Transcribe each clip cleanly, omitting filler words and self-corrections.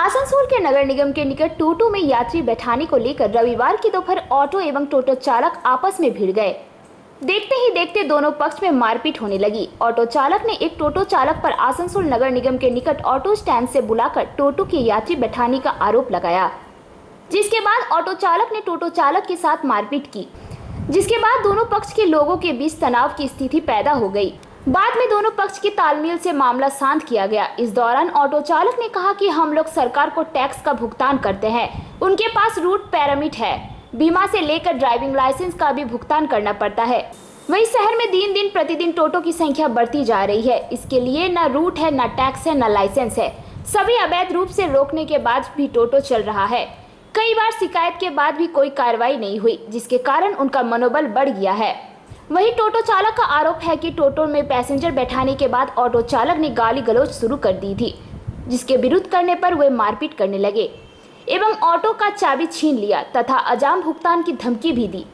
आसनसोल के नगर निगम के निकट टोटो में यात्री बैठाने को लेकर रविवार की दोपहर ऑटो एवं टोटो चालक आपस में भिड़ गए। देखते ही देखते दोनों पक्ष में मारपीट होने लगी। ऑटो चालक ने एक टोटो चालक पर आसनसोल नगर निगम के निकट ऑटो स्टैंड से बुलाकर टोटो के यात्री बैठाने का आरोप लगाया, जिसके बाद ऑटो चालक ने टोटो चालक के साथ मारपीट की, जिसके बाद दोनों पक्ष के लोगों के बीच तनाव की स्थिति पैदा हो गई। बाद में दोनों पक्ष के तालमेल से मामला शांत किया गया। इस दौरान ऑटो चालक ने कहा कि हम लोग सरकार को टैक्स का भुगतान करते हैं, उनके पास रूट परमिट है, बीमा से लेकर ड्राइविंग लाइसेंस का भी भुगतान करना पड़ता है। वहीं शहर में दिन दिन प्रतिदिन टोटो की संख्या बढ़ती जा रही है। इसके लिए न रूट है, न टैक्स है, न लाइसेंस है। सभी अवैध रूप से रोकने के बाद भी टोटो चल रहा है। कई बार शिकायत के बाद भी कोई कार्रवाई नहीं हुई, जिसके कारण उनका मनोबल बढ़ गया है। वहीं टोटो चालक का आरोप है कि टोटो में पैसेंजर बैठाने के बाद ऑटो चालक ने गाली गलौज शुरू कर दी थी, जिसके विरुद्ध करने पर वे मारपीट करने लगे एवं ऑटो का चाबी छीन लिया तथा अजाम भुगतान की धमकी भी दी।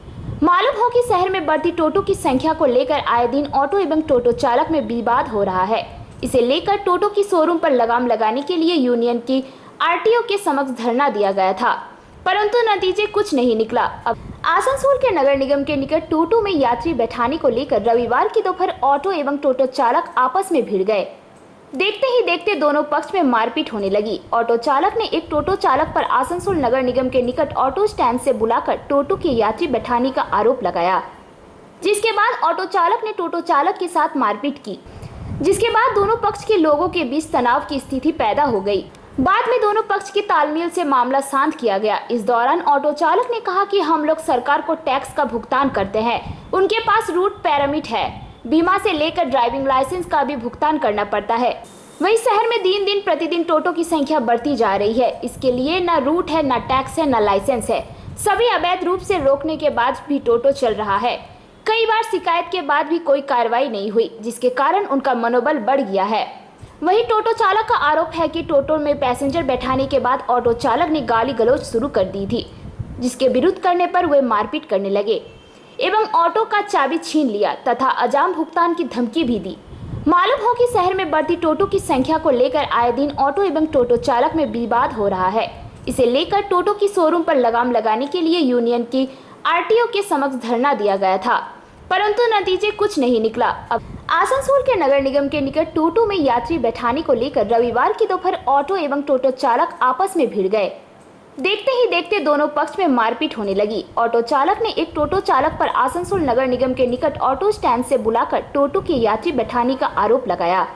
मालूम हो कि शहर में बढ़ती टोटो की संख्या को लेकर आए दिन ऑटो एवं टोटो चालक में विवाद हो रहा है। इसे लेकर टोटो की शोरूम पर लगाम लगाने के लिए यूनियन की आरटीओ के समक्ष धरना दिया गया था, परंतु नतीजे कुछ नहीं निकला। अब आसनसोल के नगर निगम के निकट टोटो में यात्री बैठाने को लेकर रविवार की दोपहर ऑटो एवं टोटो चालक आपस में भिड़ गए। देखते ही देखते दोनों पक्ष में मारपीट होने लगी। ऑटो चालक ने एक टोटो चालक पर आसनसोल नगर निगम के निकट ऑटो स्टैंड से बुलाकर टोटो के यात्री बैठाने का आरोप लगाया, जिसके बाद ऑटो चालक ने टोटो चालक के साथ मारपीट की, जिसके बाद दोनों पक्ष के लोगों के बीच तनाव की स्थिति पैदा हो गई। बाद में दोनों पक्ष के तालमेल से मामला शांत किया गया। इस दौरान ऑटो चालक ने कहा कि हम लोग सरकार को टैक्स का भुगतान करते हैं, उनके पास रूट परमिट है, बीमा से लेकर ड्राइविंग लाइसेंस का भी भुगतान करना पड़ता है। वहीं शहर में दिन दिन प्रतिदिन टोटो की संख्या बढ़ती जा रही है। इसके लिए न रूट है, न टैक्स है, न लाइसेंस है। सभी अवैध रूप से रोकने के बाद भी टोटो चल रहा है। कई बार शिकायत के बाद भी कोई कार्रवाई नहीं हुई, जिसके कारण उनका मनोबल बढ़ गया है। वहीं टोटो चालक का आरोप है कि टोटो में पैसेंजर बैठाने के बाद ऑटो चालक ने गाली गलौज शुरू कर दी थी, जिसके विरुद्ध करने पर वे मारपीट करने लगे एवं ऑटो का चाबी छीन लिया तथा अजाम भुगतान की धमकी भी दी। मालूम हो कि शहर में बढ़ती टोटो की संख्या को लेकर आए दिन ऑटो एवं टोटो चालक में विवाद हो रहा है। इसे लेकर टोटो की शोरूम पर लगाम लगाने के लिए यूनियन की आरटीओ के समक्ष धरना दिया गया था, परंतु नतीजे कुछ नहीं निकला। अब आसनसोल के नगर निगम के निकट टोटो में यात्री बैठाने को लेकर रविवार की दोपहर ऑटो एवं टोटो चालक आपस में भिड़ गए। देखते ही देखते दोनों पक्ष में मारपीट होने लगी। ऑटो चालक ने एक टोटो चालक पर आसनसोल नगर निगम के निकट ऑटो स्टैंड से बुलाकर टोटो के यात्री बैठाने का आरोप लगाया,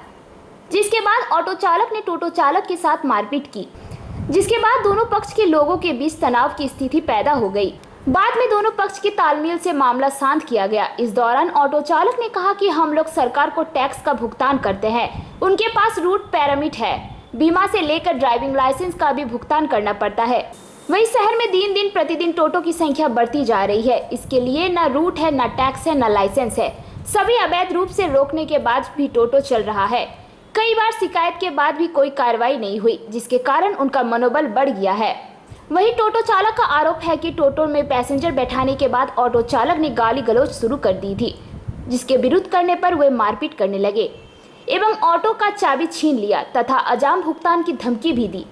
जिसके बाद ऑटो चालक ने टोटो चालक के साथ मारपीट की, जिसके बाद दोनों पक्ष के लोगों के बीच तनाव की स्थिति पैदा हो गई। बाद में दोनों पक्ष के तालमेल से मामला शांत किया गया। इस दौरान ऑटो चालक ने कहा कि हम लोग सरकार को टैक्स का भुगतान करते हैं, उनके पास रूट परमिट है, बीमा से लेकर ड्राइविंग लाइसेंस का भी भुगतान करना पड़ता है। वहीं शहर में दिन दिन प्रतिदिन टोटो की संख्या बढ़ती जा रही है। इसके लिए न रूट है, न टैक्स है, न लाइसेंस है। सभी अवैध रूप से रोकने के बाद भी टोटो चल रहा है। कई बार शिकायत के बाद भी कोई कार्रवाई नहीं हुई, जिसके कारण उनका मनोबल बढ़ गया है। वहीं टोटो चालक का आरोप है कि टोटो में पैसेंजर बैठाने के बाद ऑटो चालक ने गाली गलौज शुरू कर दी थी, जिसके विरुद्ध करने पर वे मारपीट करने लगे एवं ऑटो का चाबी छीन लिया तथा अजाम भुगतान की धमकी भी दी।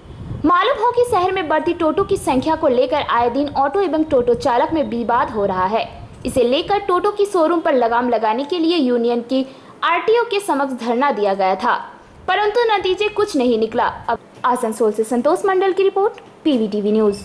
मालूम हो कि शहर में बढ़ती टोटो की संख्या को लेकर आए दिन ऑटो एवं टोटो चालक में विवाद हो रहा है। इसे लेकर टोटो की शोरूम पर लगाम लगाने के लिए यूनियन की आरटीओ के समक्ष धरना दिया गया था, परंतु नतीजे कुछ नहीं निकला। अब आसनसोल से संतोष मंडल की रिपोर्ट, पीवीटीवी न्यूज।